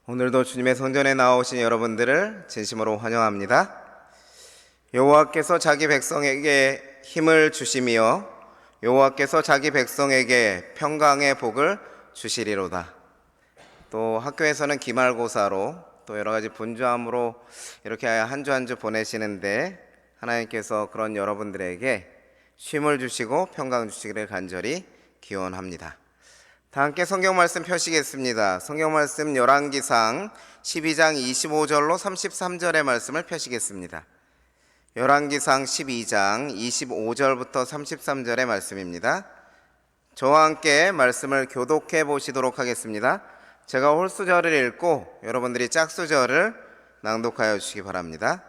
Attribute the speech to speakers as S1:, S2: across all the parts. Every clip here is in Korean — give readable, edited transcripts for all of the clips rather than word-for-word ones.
S1: 오늘도 주님의 성전에 나오신 여러분들을 진심으로 환영합니다. 여호와께서 자기 백성에게 힘을 주시며 여호와께서 자기 백성에게 평강의 복을 주시리로다. 또 학교에서는 기말고사로 또 여러 가지 분주함으로 이렇게 한 주 한 주 보내시는데 하나님께서 그런 여러분들에게 쉼을 주시고 평강 주시기를 간절히 기원합니다. 다 함께 성경 말씀 펴시겠습니다. 성경 말씀 열왕기상 12장 25절로 33절의 말씀을 펴시겠습니다. 열왕기상 12장 25절부터 33절의 말씀입니다. 저와 함께 말씀을 교독해 보시도록 하겠습니다. 제가 홀수절을 읽고 여러분들이 짝수절을 낭독하여 주시기 바랍니다.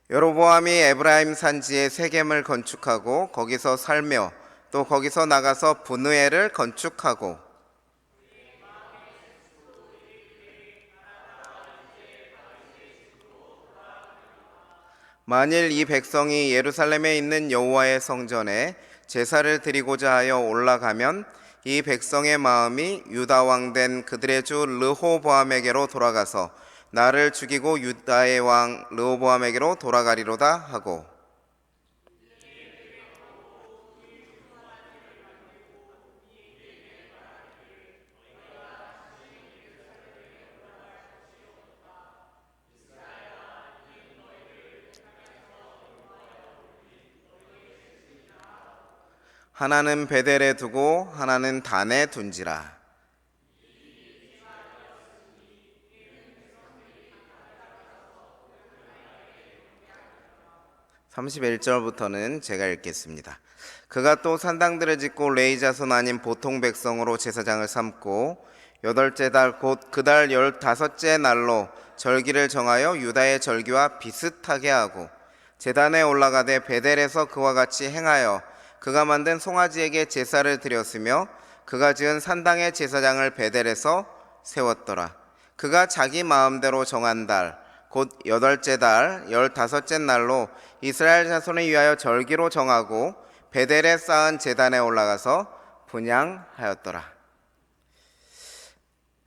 S1: 여로보암이 에브라임 산지에 세겜을 건축하고 거기서 살며 또 거기서 나가서 분우엘을 건축하고 만일 이 백성이 예루살렘에 있는 여호와의 성전에 제사를 드리고자 하여 올라가면 이 백성의 마음이 유다 왕 된 그들의 주 르호보암에게로 돌아가서 나를 죽이고 유다의 왕 르호보암에게로 돌아가리로다 하고 하나는 베델에 두고 하나는 단에 둔지라. 31절부터는 제가 읽겠습니다. 그가 또 산당들을 짓고 레위 자손 아닌 보통 백성으로 제사장을 삼고 8째 달 곧 그달 15째 날로 절기를 정하여 유다의 절기와 비슷하게 하고 제단에 올라가되 베델에서 그와 같이 행하여 그가 만든 송아지에게 제사를 드렸으며 그가 지은 산당의 제사장을 베델에서 세웠더라. 그가 자기 마음대로 정한 달 곧 8째 달 15째 날로 이스라엘 자손을 위하여 절기로 정하고 베델에 쌓은 제단에 올라가서 분향하였더라.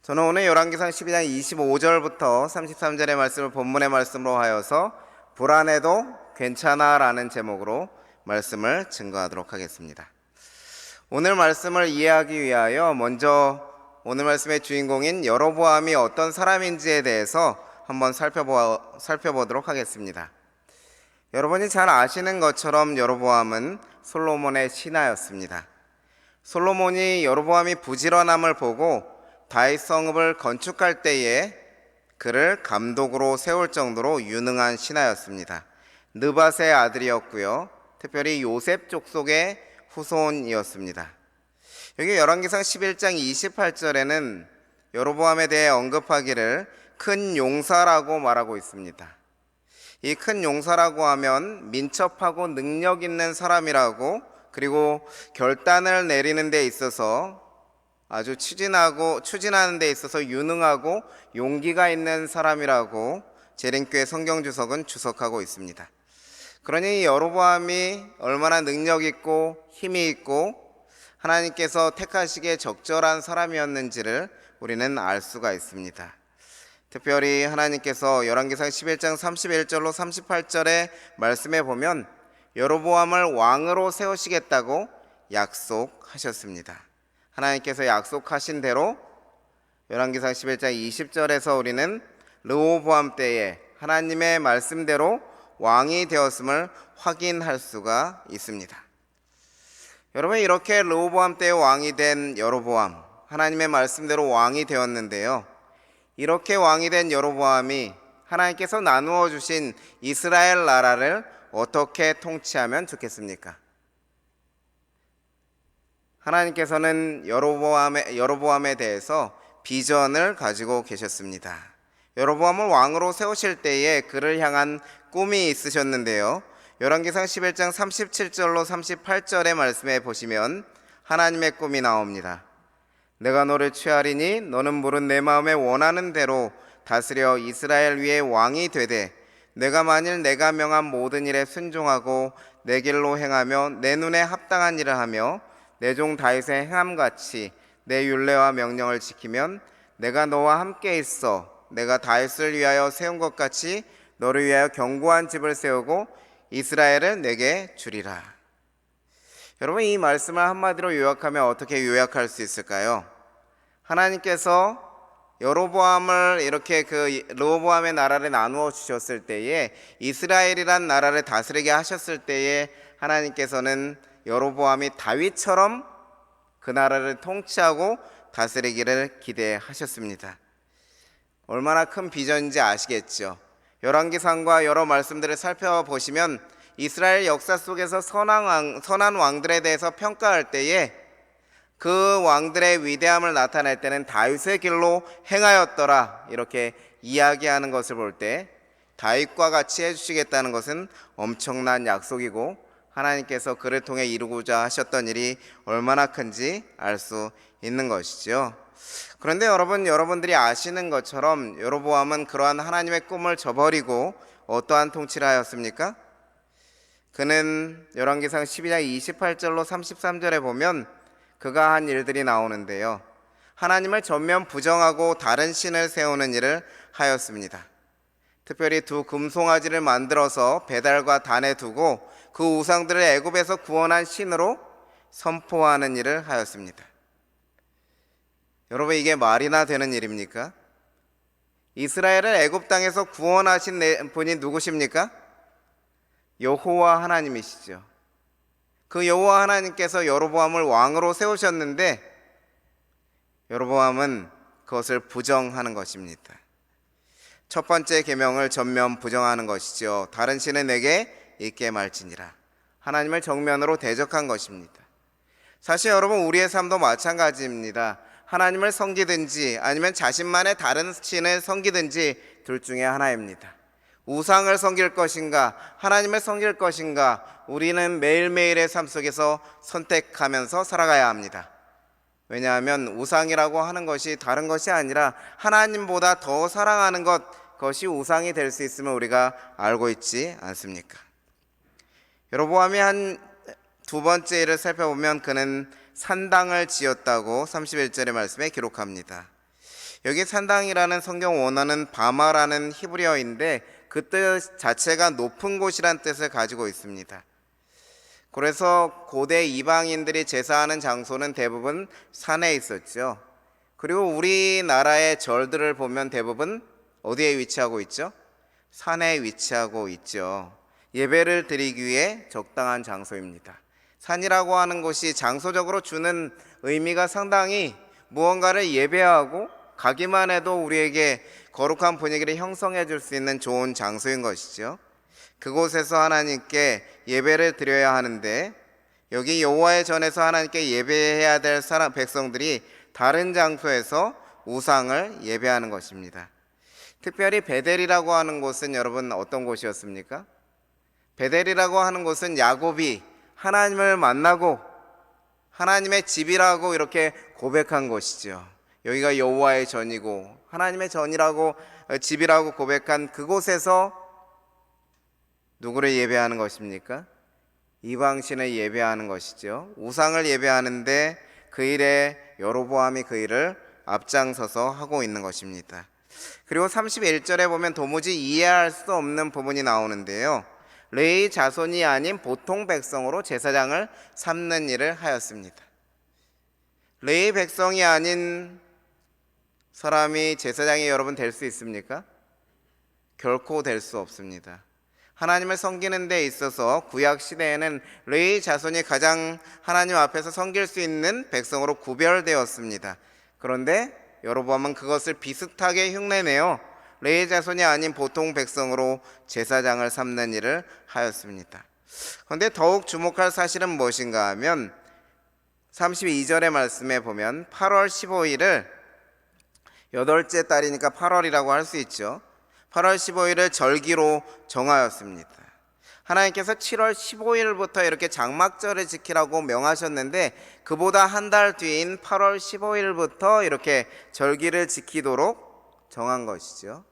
S1: 저는 오늘 열왕기상 12장 25절부터 33절의 말씀을 본문의 말씀으로 하여서 불안해도 괜찮아 라는 제목으로 말씀을 증거하도록 하겠습니다. 오늘 말씀을 이해하기 위하여 먼저 오늘 말씀의 주인공인 여로보암이 어떤 사람인지에 대해서 한번 살펴보도록 하겠습니다. 여러분이 잘 아시는 것처럼 여로보암은 솔로몬의 신하였습니다. 솔로몬이 여로보암이 부지런함을 보고 다윗 성읍을 건축할 때에 그를 감독으로 세울 정도로 유능한 신하였습니다. 느밧의 아들이었고요. 특별히 요셉 족속의 후손이었습니다. 여기 열왕기상 11장 28절에는 여로보암에 대해 언급하기를 큰 용사라고 말하고 있습니다. 이 큰 용사라고 하면 민첩하고 능력 있는 사람이라고, 그리고 결단을 내리는 데 있어서 아주 추진하는 데 있어서 유능하고 용기가 있는 사람이라고 재림교회 성경주석은 주석하고 있습니다. 그러니 여로보암이 얼마나 능력 있고 힘이 있고 하나님께서 택하시기에 적절한 사람이었는지를 우리는 알 수가 있습니다. 특별히 하나님께서 열왕기상 11장 31절로 38절의 말씀에 보면 여로보암을 왕으로 세우시겠다고 약속하셨습니다. 하나님께서 약속하신 대로 열왕기상 11장 20절에서 우리는 르호보암 때에 하나님의 말씀대로 왕이 되었음을 확인할 수가 있습니다. 여러분, 이렇게 르호보암 때에 왕이 된 여로보암, 하나님의 말씀대로 왕이 되었는데요. 이렇게 왕이 된 여로보암이 하나님께서 나누어 주신 이스라엘 나라를 어떻게 통치하면 좋겠습니까? 하나님께서는 여로보암에 대해서 비전을 가지고 계셨습니다. 여로보암을 왕으로 세우실 때에 그를 향한 꿈이 있으셨는데요. 열왕기상 11장 37절로 38절의 말씀에 보시면 하나님의 꿈이 나옵니다. 내가 너를 취하리니 너는 물은 내 마음에 원하는 대로 다스려 이스라엘 위에 왕이 되되 내가 만일 내가 명한 모든 일에 순종하고 내 길로 행하며 내 눈에 합당한 일을 하며 내 종 다윗의 행함같이 내 율례와 명령을 지키면 내가 너와 함께 있어 내가 다윗을 위하여 세운 것 같이 너를 위하여 견고한 집을 세우고 이스라엘을 내게 주리라. 여러분, 이 말씀을 한마디로 요약하면 어떻게 요약할 수 있을까요? 하나님께서 여로보암을 이렇게 르호보암의 나라를 나누어 주셨을 때에, 이스라엘이란 나라를 다스리게 하셨을 때에 하나님께서는 여로보암이 다윗처럼 그 나라를 통치하고 다스리기를 기대하셨습니다. 얼마나 큰 비전인지 아시겠죠? 열왕기상과 여러 말씀들을 살펴보시면 이스라엘 역사 속에서 선한 왕들에 대해서 평가할 때에 그 왕들의 위대함을 나타낼 때는 다윗의 길로 행하였더라 이렇게 이야기하는 것을 볼 때, 다윗과 같이 해주시겠다는 것은 엄청난 약속이고 하나님께서 그를 통해 이루고자 하셨던 일이 얼마나 큰지 알 수 있는 것이죠. 그런데 여러분들이 아시는 것처럼 여로보암은 그러한 하나님의 꿈을 저버리고 어떠한 통치를 하였습니까? 그는 열왕기상 12장 28절로 33절에 보면 그가 한 일들이 나오는데요, 하나님을 전면 부정하고 다른 신을 세우는 일을 하였습니다. 특별히 두 금송아지를 만들어서 베달과 단에 두고 그 우상들을 애굽에서 구원한 신으로 선포하는 일을 하였습니다. 여러분, 이게 말이나 되는 일입니까? 이스라엘을 애굽 땅에서 구원하신 분이 누구십니까? 여호와 하나님이시죠. 그 여호와 하나님께서 여로보암을 왕으로 세우셨는데 여로보암은 그것을 부정하는 것입니다. 첫 번째 계명을 전면 부정하는 것이죠. 다른 신은 내게 있게 말지니라. 하나님을 정면으로 대적한 것입니다. 사실 여러분, 우리의 삶도 마찬가지입니다. 하나님을 섬기든지 아니면 자신만의 다른 신을 섬기든지 둘 중에 하나입니다. 우상을 섬길 것인가 하나님을 섬길 것인가, 우리는 매일매일의 삶 속에서 선택하면서 살아가야 합니다. 왜냐하면 우상이라고 하는 것이 다른 것이 아니라 하나님보다 더 사랑하는 그것이 우상이 될 수 있음을 우리가 알고 있지 않습니까? 여로보암이 한 두 번째 일을 살펴보면 그는 산당을 지었다고 31절의 말씀에 기록합니다. 여기 산당이라는 성경 원어는 바마라는 히브리어인데 그 뜻 자체가 높은 곳이란 뜻을 가지고 있습니다. 그래서 고대 이방인들이 제사하는 장소는 대부분 산에 있었죠. 그리고 우리나라의 절들을 보면 대부분 어디에 위치하고 있죠? 산에 위치하고 있죠. 예배를 드리기 위해 적당한 장소입니다. 산이라고 하는 곳이 장소적으로 주는 의미가 상당히 무언가를 예배하고 가기만 해도 우리에게 거룩한 분위기를 형성해 줄 수 있는 좋은 장소인 것이죠. 그곳에서 하나님께 예배를 드려야 하는데, 여기 여호와의 전에서 하나님께 예배해야 될 백성들이 다른 장소에서 우상을 예배하는 것입니다. 특별히 베델이라고 하는 곳은 여러분 어떤 곳이었습니까? 베델이라고 하는 곳은 야곱이 하나님을 만나고 하나님의 집이라고 이렇게 고백한 곳이죠. 여기가 여호와의 전이고 하나님의 전이라고 집이라고 고백한 그곳에서 누구를 예배하는 것입니까? 이방신을 예배하는 것이죠. 우상을 예배하는데 그 일에 여로보암이 그 일을 앞장서서 하고 있는 것입니다. 그리고 31절에 보면 도무지 이해할 수 없는 부분이 나오는데요, 레위 자손이 아닌 보통 백성으로 제사장을 삼는 일을 하였습니다. 레위 백성이 아닌 사람이 제사장이 여러분 될 수 있습니까? 결코 될 수 없습니다. 하나님을 섬기는 데 있어서 구약 시대에는 레위 자손이 가장 하나님 앞에서 섬길 수 있는 백성으로 구별되었습니다. 그런데 여로보암은 그것을 비슷하게 흉내내어 레위 자손이 아닌 보통 백성으로 제사장을 삼는 일을 하였습니다. 그런데 더욱 주목할 사실은 무엇인가 하면 32절의 말씀에 보면 8월 15일을 여덟째 달이니까 8월이라고 할 수 있죠. 8월 15일을 절기로 정하였습니다. 하나님께서 7월 15일부터 이렇게 장막절을 지키라고 명하셨는데 그보다 한 달 뒤인 8월 15일부터 이렇게 절기를 지키도록 정한 것이죠.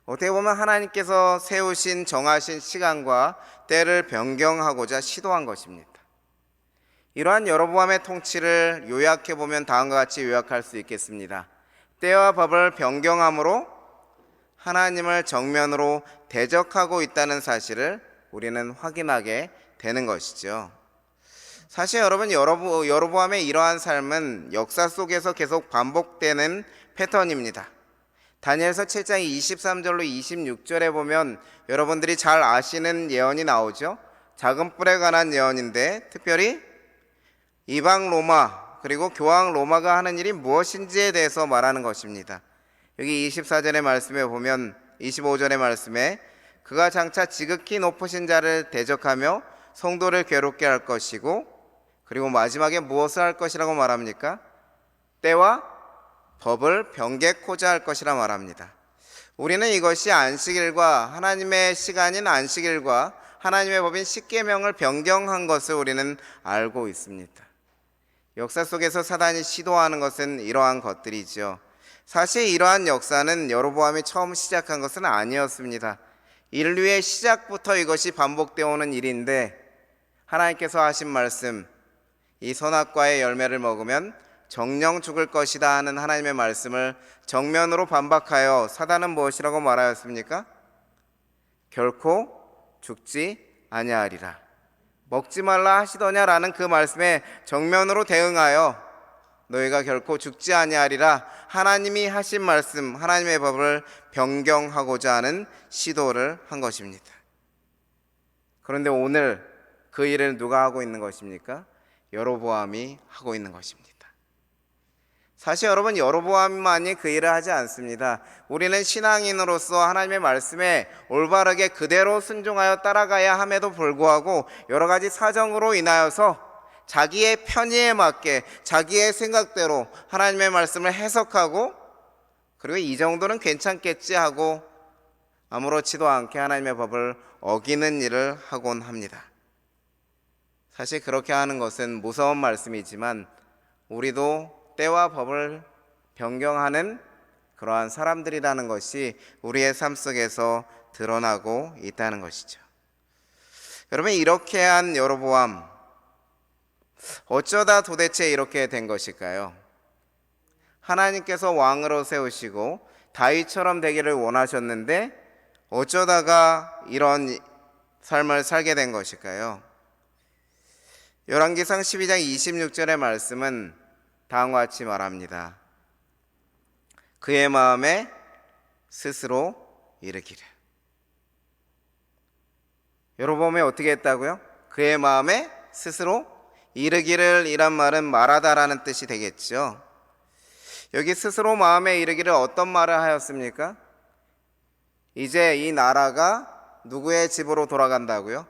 S1: 어떻게 보면 하나님께서 세우신 정하신 시간과 때를 변경하고자 시도한 것입니다. 이러한 여로보암의 통치를 요약해 보면 다음과 같이 요약할 수 있겠습니다. 때와 법을 변경함으로 하나님을 정면으로 대적하고 있다는 사실을 우리는 확인하게 되는 것이죠. 사실 여러분, 여로보암의 이러한 삶은 역사 속에서 계속 반복되는 패턴입니다. 다니엘서 7장 23절로 26절에 보면 여러분들이 잘 아시는 예언이 나오죠. 작은 뿔에 관한 예언인데, 특별히 이방 로마 그리고 교황 로마가 하는 일이 무엇인지에 대해서 말하는 것입니다. 여기 24절의 말씀에 보면, 25절의 말씀에 그가 장차 지극히 높으신 자를 대적하며 성도를 괴롭게 할 것이고, 그리고 마지막에 무엇을 할 것이라고 말합니까? 때와 법을 변개코자 할 것이라 말합니다. 우리는 이것이 안식일과 하나님의 시간인 안식일과 하나님의 법인 십계명을 변경한 것을 우리는 알고 있습니다. 역사 속에서 사단이 시도하는 것은 이러한 것들이죠. 사실 이러한 역사는 여로보암이 처음 시작한 것은 아니었습니다. 인류의 시작부터 이것이 반복되어 오는 일인데, 하나님께서 하신 말씀, 이 선악과의 열매를 먹으면 정령 죽을 것이다 하는 하나님의 말씀을 정면으로 반박하여 사단은 무엇이라고 말하였습니까? 결코 죽지 아니하리라. 먹지 말라 하시더냐라는 그 말씀에 정면으로 대응하여 너희가 결코 죽지 아니하리라, 하나님이 하신 말씀, 하나님의 법을 변경하고자 하는 시도를 한 것입니다. 그런데 오늘 그 일을 누가 하고 있는 것입니까? 여로보암이 하고 있는 것입니다. 사실 여러분, 여로보암만이 그 일을 하지 않습니다. 우리는 신앙인으로서 하나님의 말씀에 올바르게 그대로 순종하여 따라가야 함에도 불구하고 여러 가지 사정으로 인하여서 자기의 편의에 맞게 자기의 생각대로 하나님의 말씀을 해석하고, 그리고 이 정도는 괜찮겠지 하고 아무렇지도 않게 하나님의 법을 어기는 일을 하곤 합니다. 사실 그렇게 하는 것은 무서운 말씀이지만 우리도 때와 법을 변경하는 그러한 사람들이라는 것이 우리의 삶 속에서 드러나고 있다는 것이죠. 여러분, 이렇게 한 여로보암, 어쩌다 도대체 이렇게 된 것일까요? 하나님께서 왕으로 세우시고 다윗처럼 되기를 원하셨는데 어쩌다가 이런 삶을 살게 된 것일까요? 열왕기상 12장 26절의 말씀은 다음과 같이 말합니다. 그의 마음에 스스로 이르기를. 여로보암이 어떻게 했다고요? 그의 마음에 스스로 이르기를 이란 말은 말하다라는 뜻이 되겠죠. 여기 스스로 마음에 이르기를 어떤 말을 하였습니까? 이제 이 나라가 누구의 집으로 돌아간다고요?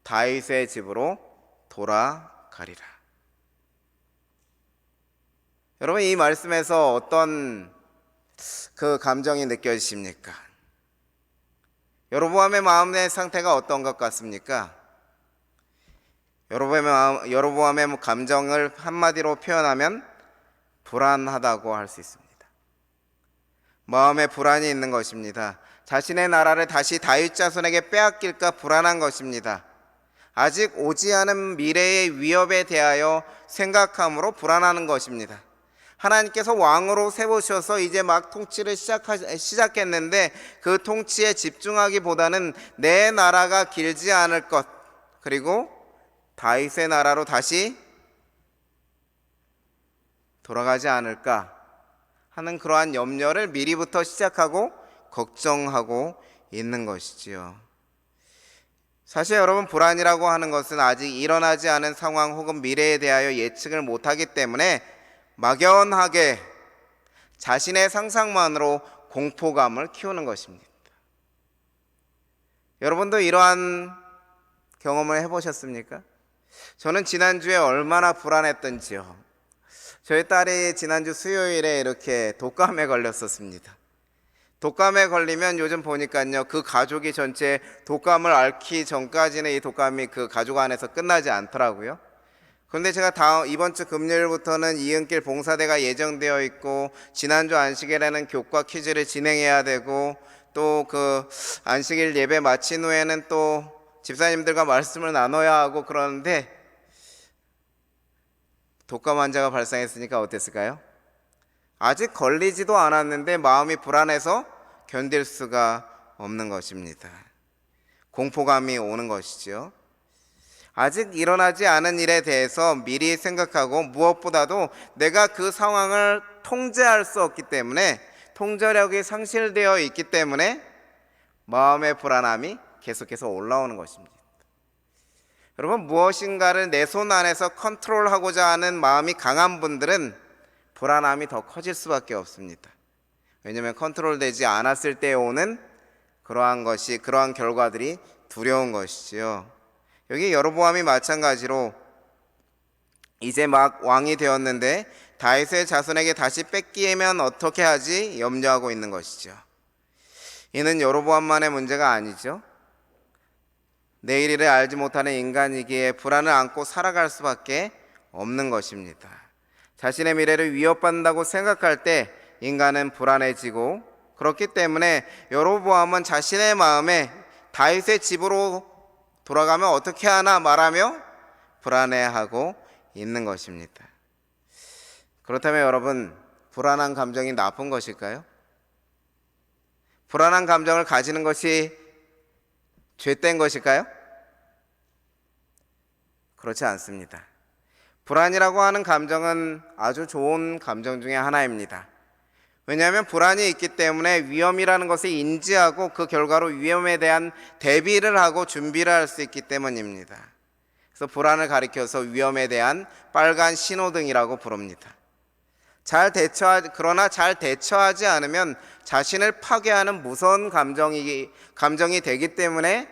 S1: 다윗의 집으로 돌아가리라. 여러분, 이 말씀에서 어떤 그 감정이 느껴지십니까? 여로보암의 마음의 상태가 어떤 것 같습니까? 여로보암의 감정을 한마디로 표현하면 불안하다고 할 수 있습니다. 마음에 불안이 있는 것입니다. 자신의 나라를 다시 다윗 자손에게 빼앗길까 불안한 것입니다. 아직 오지 않은 미래의 위협에 대하여 생각함으로 불안하는 것입니다. 하나님께서 왕으로 세우셔서 이제 막 통치를 시작했는데 그 통치에 집중하기보다는 내 나라가 길지 않을 것, 그리고 다윗의 나라로 다시 돌아가지 않을까 하는 그러한 염려를 미리부터 시작하고 걱정하고 있는 것이지요. 사실 여러분, 불안이라고 하는 것은 아직 일어나지 않은 상황 혹은 미래에 대하여 예측을 못하기 때문에 막연하게 자신의 상상만으로 공포감을 키우는 것입니다. 여러분도 이러한 경험을 해보셨습니까? 저는 지난주에 얼마나 불안했던지요. 저희 딸이 지난주 수요일에 이렇게 독감에 걸렸었습니다. 독감에 걸리면 요즘 보니까요, 그 가족이 전체 독감을 앓기 전까지는 이 독감이 그 가족 안에서 끝나지 않더라고요. 그런데 제가 이번 주 금요일부터는 이은길 봉사대가 예정되어 있고, 지난주 안식일에는 교과 퀴즈를 진행해야 되고, 또 그 안식일 예배 마친 후에는 또 집사님들과 말씀을 나눠야 하고 그러는데, 독감 환자가 발생했으니까 어땠을까요? 아직 걸리지도 않았는데 마음이 불안해서 견딜 수가 없는 것입니다. 공포감이 오는 것이죠. 아직 일어나지 않은 일에 대해서 미리 생각하고 무엇보다도 내가 그 상황을 통제할 수 없기 때문에 통제력이 상실되어 있기 때문에 마음의 불안함이 계속해서 올라오는 것입니다. 여러분, 무엇인가를 내 손 안에서 컨트롤하고자 하는 마음이 강한 분들은 불안함이 더 커질 수밖에 없습니다. 왜냐하면 컨트롤되지 않았을 때 오는 그러한 결과들이 두려운 것이지요. 여기 여로보암이 마찬가지로 이제 막 왕이 되었는데 다윗의 자손에게 다시 뺏기면 어떻게 하지 염려하고 있는 것이죠. 이는 여로보암만의 문제가 아니죠. 내일을 알지 못하는 인간이기에 불안을 안고 살아갈 수밖에 없는 것입니다. 자신의 미래를 위협받는다고 생각할 때 인간은 불안해지고, 그렇기 때문에 여로보암은 자신의 마음에 다윗의 집으로 돌아가면 어떻게 하나 말하며 불안해하고 있는 것입니다. 그렇다면 여러분, 불안한 감정이 나쁜 것일까요? 불안한 감정을 가지는 것이 죄된 것일까요? 그렇지 않습니다. 불안이라고 하는 감정은 아주 좋은 감정 중에 하나입니다. 왜냐하면 불안이 있기 때문에 위험이라는 것을 인지하고 그 결과로 위험에 대한 대비를 하고 준비를 할 수 있기 때문입니다. 그래서 불안을 가리켜서 위험에 대한 빨간 신호등이라고 부릅니다. 그러나 잘 대처하지 않으면 자신을 파괴하는 무서운 감정이 되기 때문에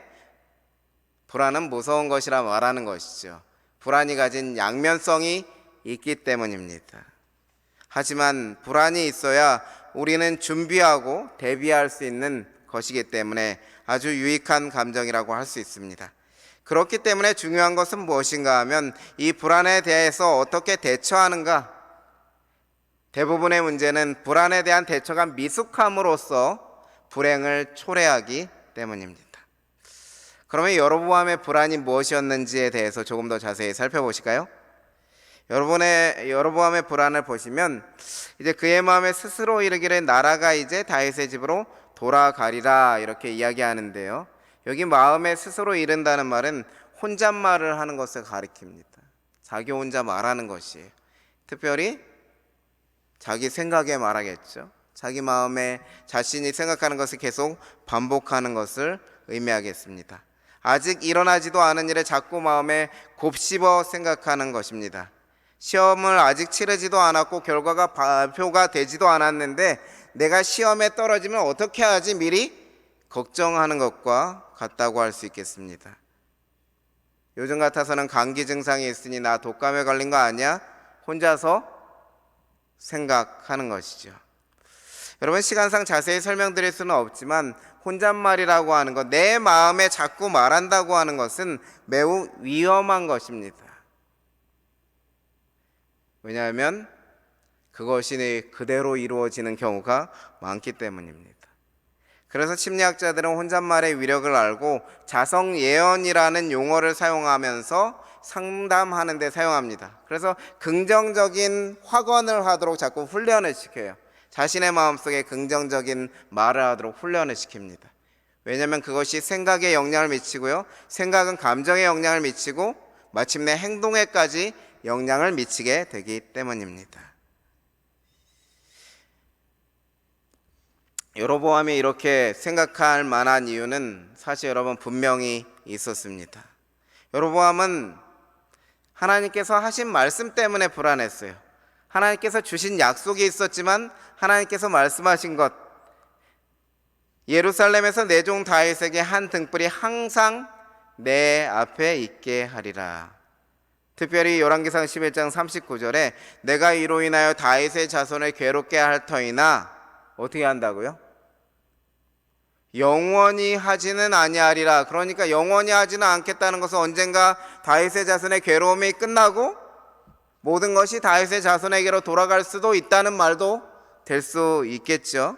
S1: 불안은 무서운 것이라 말하는 것이죠. 불안이 가진 양면성이 있기 때문입니다. 하지만 불안이 있어야 우리는 준비하고 대비할 수 있는 것이기 때문에 아주 유익한 감정이라고 할 수 있습니다. 그렇기 때문에 중요한 것은 무엇인가 하면 이 불안에 대해서 어떻게 대처하는가. 대부분의 문제는 불안에 대한 대처가 미숙함으로써 불행을 초래하기 때문입니다. 그러면 여로보암의 불안이 무엇이었는지에 대해서 조금 더 자세히 살펴보실까요? 여로보암의 불안을 보시면 이제 그의 마음에 스스로 이르기를 나라가 이제 다윗의 집으로 돌아가리라 이렇게 이야기하는데요. 여기 마음에 스스로 이른다는 말은 혼잣말을 하는 것을 가리킵니다. 자기 혼자 말하는 것이에요. 특별히 자기 생각에 말하겠죠. 자기 마음에 자신이 생각하는 것을 계속 반복하는 것을 의미하겠습니다. 아직 일어나지도 않은 일에 자꾸 마음에 곱씹어 생각하는 것입니다. 시험을 아직 치르지도 않았고 결과가 발표가 되지도 않았는데 내가 시험에 떨어지면 어떻게 하지 미리 걱정하는 것과 같다고 할 수 있겠습니다. 요즘 같아서는 감기 증상이 있으니 나 독감에 걸린 거 아니야? 혼자서 생각하는 것이죠. 여러분, 시간상 자세히 설명드릴 수는 없지만 혼잣말이라고 하는 것, 내 마음에 자꾸 말한다고 하는 것은 매우 위험한 것입니다. 왜냐하면 그것이 그대로 이루어지는 경우가 많기 때문입니다. 그래서 심리학자들은 혼잣말의 위력을 알고 자성 예언이라는 용어를 사용하면서 상담하는 데 사용합니다. 그래서 긍정적인 확언을 하도록 자꾸 훈련을 시켜요. 자신의 마음속에 긍정적인 말을 하도록 훈련을 시킵니다. 왜냐하면 그것이 생각에 영향을 미치고요. 생각은 감정에 영향을 미치고 마침내 행동에까지 영향을 미치게 되기 때문입니다. 여로보암이 이렇게 생각할 만한 이유는 사실 여러분 분명히 있었습니다. 여로보암은 하나님께서 하신 말씀 때문에 불안했어요. 하나님께서 주신 약속이 있었지만 하나님께서 말씀하신 것, 예루살렘에서 내 종 다윗에게 한 등불이 항상 내 앞에 있게 하리라. 특별히 열왕기상 11장 39절에 내가 이로 인하여 다윗의 자손을 괴롭게 할 터이나 어떻게 한다고요? 영원히 하지는 아니하리라. 그러니까 영원히 하지는 않겠다는 것은 언젠가 다윗의 자손의 괴로움이 끝나고 모든 것이 다윗의 자손에게로 돌아갈 수도 있다는 말도 될 수 있겠죠.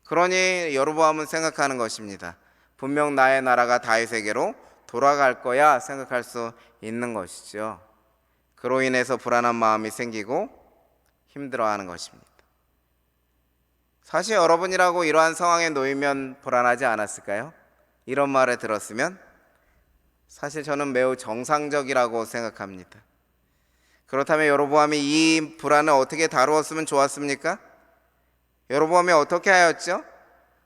S1: 그러니 여로보암은 생각하는 것입니다. 분명 나의 나라가 다윗에게로 돌아갈 거야 생각할 수 있는 것이죠. 그로 인해서 불안한 마음이 생기고 힘들어하는 것입니다. 사실 여러분이라고 이러한 상황에 놓이면 불안하지 않았을까요? 이런 말을 들었으면 사실 저는 매우 정상적이라고 생각합니다. 그렇다면 여로보암이 이 불안을 어떻게 다루었으면 좋았습니까? 여로보암이 어떻게 하였죠?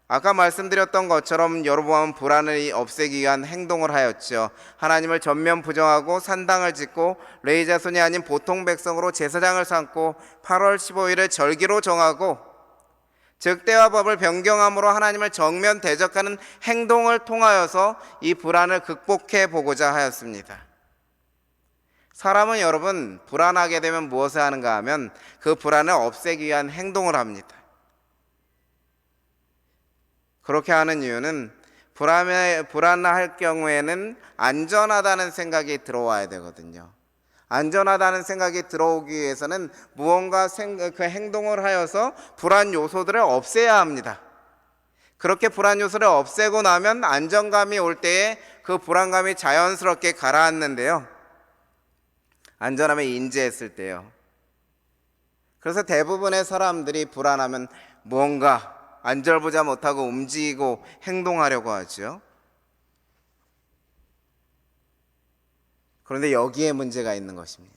S1: 아까 말씀드렸던 것처럼 여로보암은 불안을 없애기 위한 행동을 하였죠. 하나님을 전면 부정하고 산당을 짓고 레위 자손이 아닌 보통 백성으로 제사장을 삼고 8월 15일을 절기로 정하고 즉 때와 법을 변경함으로 하나님을 정면 대적하는 행동을 통하여서 이 불안을 극복해 보고자 하였습니다. 사람은 여러분 불안하게 되면 무엇을 하는가 하면 그 불안을 없애기 위한 행동을 합니다. 그렇게 하는 이유는 불안할 경우에는 안전하다는 생각이 들어와야 되거든요. 안전하다는 생각이 들어오기 위해서는 무언가 그 행동을 하여서 불안 요소들을 없애야 합니다. 그렇게 불안 요소를 없애고 나면 안정감이 올 때에 그 불안감이 자연스럽게 가라앉는데요. 안전함에 인지했을 때요. 그래서 대부분의 사람들이 불안하면 무언가 안절부자 못하고 움직이고 행동하려고 하죠. 그런데 여기에 문제가 있는 것입니다.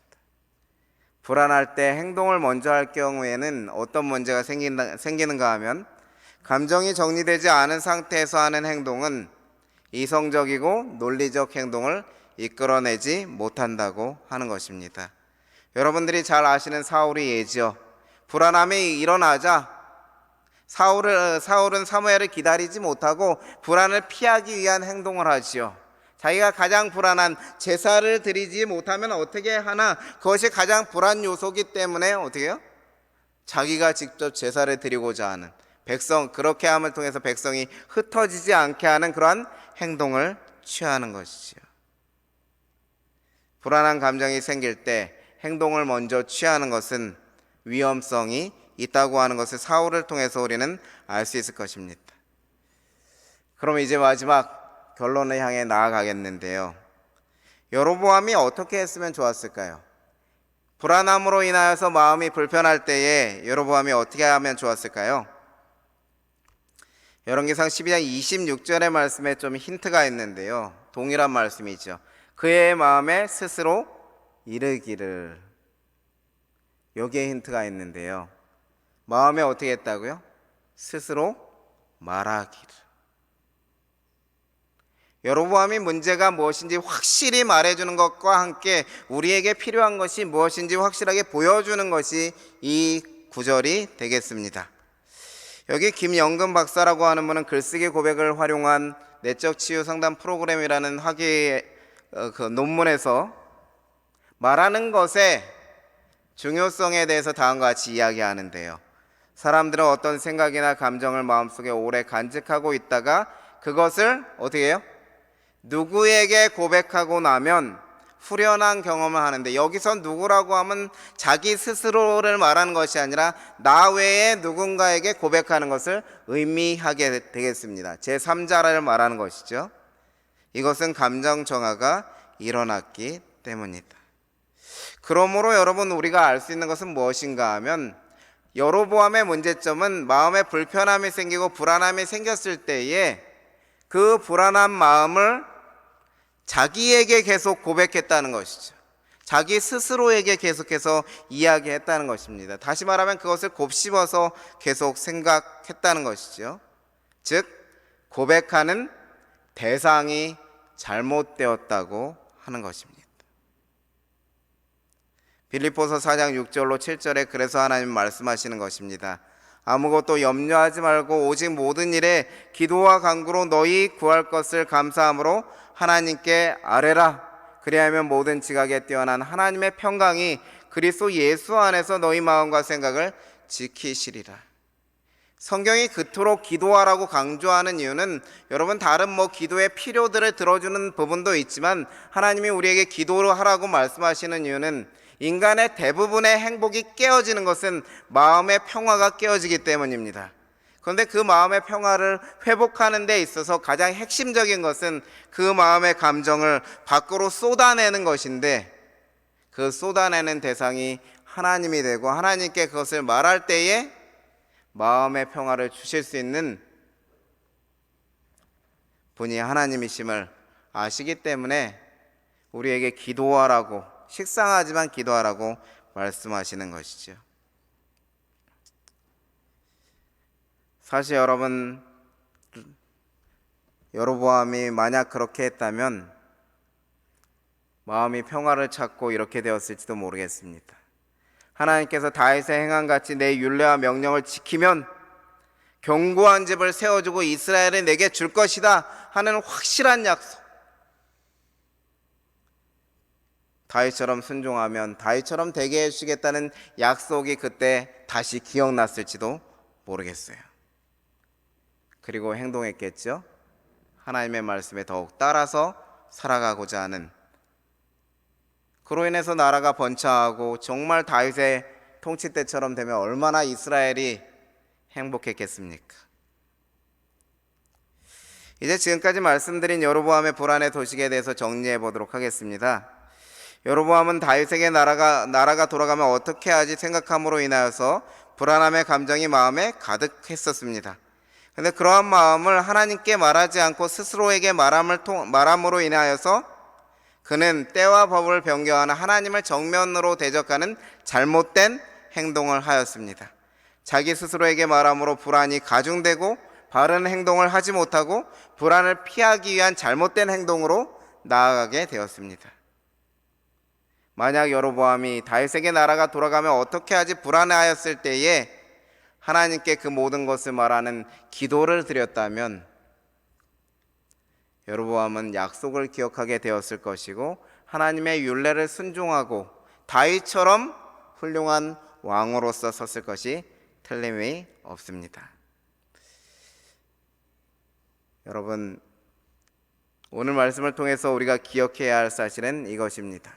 S1: 불안할 때 행동을 먼저 할 경우에는 어떤 문제가 생기는가 하면 감정이 정리되지 않은 상태에서 하는 행동은 이성적이고 논리적 행동을 이끌어내지 못한다고 하는 것입니다. 여러분들이 잘 아시는 사울의 예지요. 불안함이 일어나자 사울은 사무엘을 기다리지 못하고 불안을 피하기 위한 행동을 하지요. 자기가 가장 불안한 제사를 드리지 못하면 어떻게 하나 그것이 가장 불안 요소이기 때문에 어떻게 해요? 자기가 직접 제사를 드리고자 하는 그렇게 함을 통해서 백성이 흩어지지 않게 하는 그러한 행동을 취하는 것이지요. 불안한 감정이 생길 때 행동을 먼저 취하는 것은 위험성이 있다고 하는 것을 사울을 통해서 우리는 알 수 있을 것입니다. 그럼 이제 마지막 결론을 향해 나아가겠는데요. 여로보암이 어떻게 했으면 좋았을까요? 불안함으로 인하여서 마음이 불편할 때에 여로보암이 어떻게 하면 좋았을까요? 열왕기상 12장 26절의 말씀에 좀 힌트가 있는데요. 동일한 말씀이죠. 그의 마음에 스스로 이르기를. 여기에 힌트가 있는데요. 마음에 어떻게 했다고요? 스스로 말하기를. 여로보암이 문제가 무엇인지 확실히 말해주는 것과 함께 우리에게 필요한 것이 무엇인지 확실하게 보여주는 것이 이 구절이 되겠습니다. 여기 김영근 박사라고 하는 분은 글쓰기 고백을 활용한 내적 치유 상담 프로그램이라는 학위의 그 논문에서 말하는 것의 중요성에 대해서 다음과 같이 이야기하는데요. 사람들은 어떤 생각이나 감정을 마음속에 오래 간직하고 있다가 그것을 어떻게 해요? 누구에게 고백하고 나면 후련한 경험을 하는데, 여기서 누구라고 하면 자기 스스로를 말하는 것이 아니라 나 외에 누군가에게 고백하는 것을 의미하게 되겠습니다. 제3자를 말하는 것이죠. 이것은 감정 정화가 일어났기 때문이다. 그러므로 여러분, 우리가 알 수 있는 것은 무엇인가 하면 여로보암의 문제점은 마음에 불편함이 생기고 불안함이 생겼을 때에 그 불안한 마음을 자기에게 계속 고백했다는 것이죠. 자기 스스로에게 계속해서 이야기했다는 것입니다. 다시 말하면 그것을 곱씹어서 계속 생각했다는 것이죠. 즉 고백하는 대상이 잘못되었다고 하는 것입니다. 빌립보서 4장 6절로 7절에 그래서 하나님 말씀하시는 것입니다. 아무것도 염려하지 말고 오직 모든 일에 기도와 간구로 너희 구할 것을 감사함으로 하나님께 아뢰라. 그리하면 모든 지각에 뛰어난 하나님의 평강이 그리스도 예수 안에서 너희 마음과 생각을 지키시리라. 성경이 그토록 기도하라고 강조하는 이유는 여러분, 다른 기도의 필요들을 들어주는 부분도 있지만 하나님이 우리에게 기도를 하라고 말씀하시는 이유는 인간의 대부분의 행복이 깨어지는 것은 마음의 평화가 깨어지기 때문입니다. 그런데 그 마음의 평화를 회복하는 데 있어서 가장 핵심적인 것은 그 마음의 감정을 밖으로 쏟아내는 것인데, 그 쏟아내는 대상이 하나님이 되고 하나님께 그것을 말할 때에 마음의 평화를 주실 수 있는 분이 하나님이심을 아시기 때문에 우리에게 기도하라고, 식상하지만 기도하라고 말씀하시는 것이죠. 사실 여러분, 여로보암이 만약 그렇게 했다면 마음이 평화를 찾고 이렇게 되었을지도 모르겠습니다. 하나님께서 다윗의 행함같이 내 율례와 명령을 지키면 견고한 집을 세워주고 이스라엘을 내게 줄 것이다 하는 확실한 약속, 다윗처럼 순종하면 다윗처럼 되게 해주시겠다는 약속이 그때 다시 기억났을지도 모르겠어요. 그리고 행동했겠죠. 하나님의 말씀에 더욱 따라서 살아가고자 하는, 그로 인해서 나라가 번창하고 정말 다윗의 통치 때처럼 되면 얼마나 이스라엘이 행복했겠습니까? 이제 지금까지 말씀드린 여로보암의 불안의 도식에 대해서 정리해 보도록 하겠습니다. 여로보암은 다윗에게 나라가 돌아가면 어떻게 하지 생각함으로 인하여서 불안함의 감정이 마음에 가득했었습니다. 그런데 그러한 마음을 하나님께 말하지 않고 스스로에게 말함으로 인하여서 그는 때와 법을 변경하는 하나님을 정면으로 대적하는 잘못된 행동을 하였습니다. 자기 스스로에게 말함으로 불안이 가중되고 바른 행동을 하지 못하고 불안을 피하기 위한 잘못된 행동으로 나아가게 되었습니다. 만약 여로보암이 다윗에게 나라가 돌아가면 어떻게 하지 불안해하였을 때에 하나님께 그 모든 것을 말하는 기도를 드렸다면 여로보암은 약속을 기억하게 되었을 것이고 하나님의 율례를 순종하고 다윗처럼 훌륭한 왕으로서 섰을 것이 틀림이 없습니다. 여러분, 오늘 말씀을 통해서 우리가 기억해야 할 사실은 이것입니다.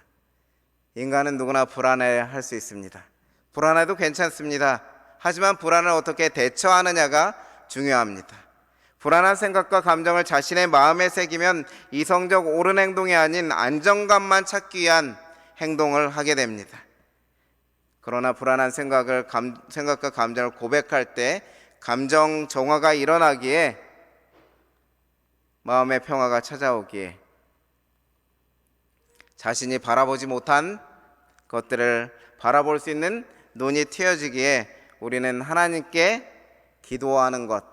S1: 인간은 누구나 불안해할 수 있습니다. 불안해도 괜찮습니다. 하지만 불안을 어떻게 대처하느냐가 중요합니다. 불안한 생각과 감정을 자신의 마음에 새기면 이성적 옳은 행동이 아닌 안정감만 찾기 위한 행동을 하게 됩니다. 그러나 불안한 생각과 감정을 고백할 때 감정 정화가 일어나기에, 마음의 평화가 찾아오기에, 자신이 바라보지 못한 것들을 바라볼 수 있는 눈이 트여지기에 우리는 하나님께 기도하는 것,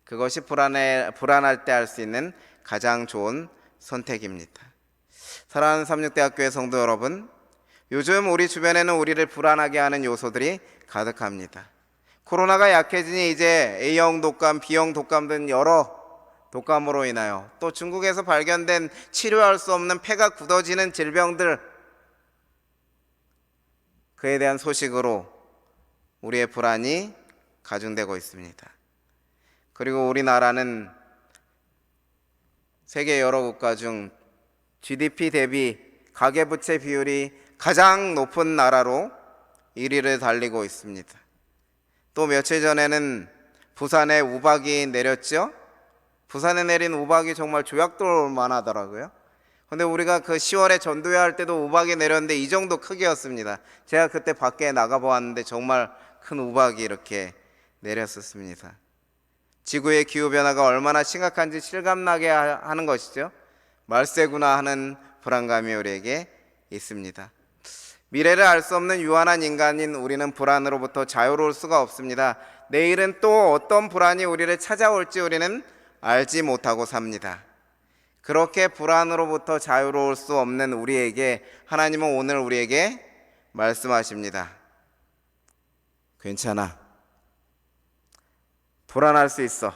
S1: 그것이 불안할 때 할 수 있는 가장 좋은 선택입니다. 사랑하는 삼육대학교의 성도 여러분, 요즘 우리 주변에는 우리를 불안하게 하는 요소들이 가득합니다. 코로나가 약해지니 이제 A형 독감, B형 독감 등 여러 독감으로 인하여, 또 중국에서 발견된 치료할 수 없는 폐가 굳어지는 질병들, 그에 대한 소식으로 우리의 불안이 가중되고 있습니다. 그리고 우리나라는 세계 여러 국가 중 GDP 대비 가계부채 비율이 가장 높은 나라로 1위를 달리고 있습니다. 또 며칠 전에는 부산에 우박이 내렸죠. 부산에 내린 우박이 정말 조약돌 만하더라고요. 근데 우리가 그 10월에 전도회 할 때도 우박이 내렸는데 이 정도 크기였습니다. 제가 그때 밖에 나가보았는데 정말 큰 우박이 이렇게 내렸었습니다. 지구의 기후변화가 얼마나 심각한지 실감나게 하는 것이죠. 말세구나 하는 불안감이 우리에게 있습니다. 미래를 알 수 없는 유한한 인간인 우리는 불안으로부터 자유로울 수가 없습니다. 내일은 또 어떤 불안이 우리를 찾아올지 우리는 알지 못하고 삽니다. 그렇게 불안으로부터 자유로울 수 없는 우리에게 하나님은 오늘 우리에게 말씀하십니다. 괜찮아. 불안할 수 있어.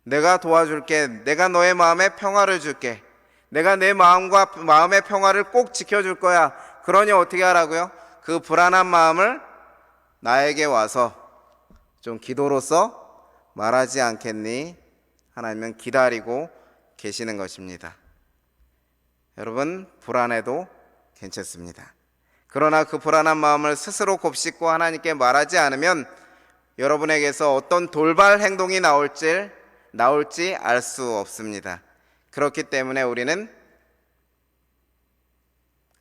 S1: 내가 도와줄게. 내가 너의 마음에 평화를 줄게. 내가 내 마음의 평화를 꼭 지켜줄 거야. 그러니 어떻게 하라고요? 그 불안한 마음을 나에게 와서 좀 기도로서 말하지 않겠니? 하나님은 기다리고 계시는 것입니다. 여러분, 불안해도 괜찮습니다. 그러나 그 불안한 마음을 스스로 곱씹고 하나님께 말하지 않으면 여러분에게서 어떤 돌발 행동이 나올지 알 수 없습니다. 그렇기 때문에 우리는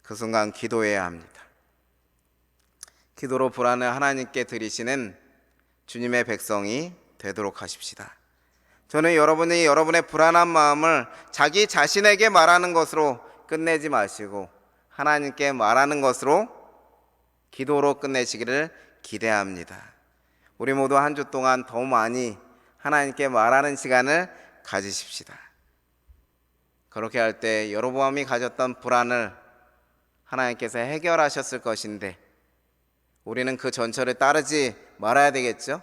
S1: 그 순간 기도해야 합니다. 기도로 불안을 하나님께 드리시는 주님의 백성이 되도록 하십시다. 저는 여러분이 여러분의 불안한 마음을 자기 자신에게 말하는 것으로 끝내지 마시고 하나님께 말하는 것으로 기도로 끝내시기를 기대합니다. 우리 모두 한 주 동안 더 많이 하나님께 말하는 시간을 가지십시다. 그렇게 할 때 여로보암이 가졌던 불안을 하나님께서 해결하셨을 것인데 우리는 그 전철을 따르지 말아야 되겠죠?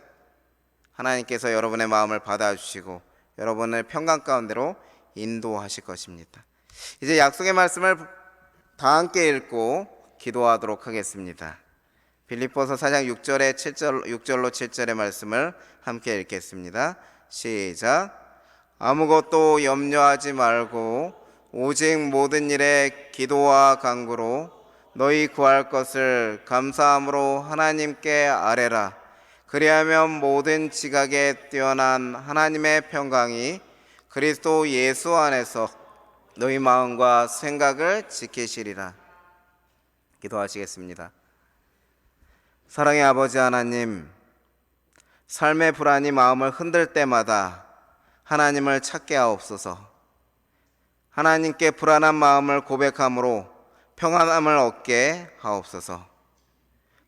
S1: 하나님께서 여러분의 마음을 받아주시고 여러분을 평강 가운데로 인도하실 것입니다. 이제 약속의 말씀을 다 함께 읽고 기도하도록 하겠습니다. 빌립보서 4장 6절로 7절의 말씀을 함께 읽겠습니다. 시작. 아무것도 염려하지 말고 오직 모든 일에 기도와 간구로 너희 구할 것을 감사함으로 하나님께 아뢰라. 그리하면 모든 지각에 뛰어난 하나님의 평강이 그리스도 예수 안에서 너희 마음과 생각을 지키시리라. 기도하시겠습니다. 사랑의 아버지 하나님, 삶의 불안이 마음을 흔들 때마다 하나님을 찾게 하옵소서. 하나님께 불안한 마음을 고백함으로 평안함을 얻게 하옵소서.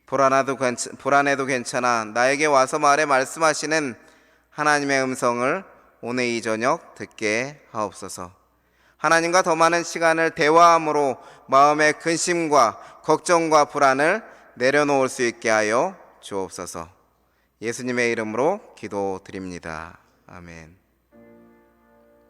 S1: 불안해도 괜찮아 나에게 와서 말해 말씀하시는 하나님의 음성을 오늘 이 저녁 듣게 하옵소서. 하나님과 더 많은 시간을 대화함으로 마음의 근심과 걱정과 불안을 내려놓을 수 있게 하여 주옵소서. 예수님의 이름으로 기도드립니다. 아멘.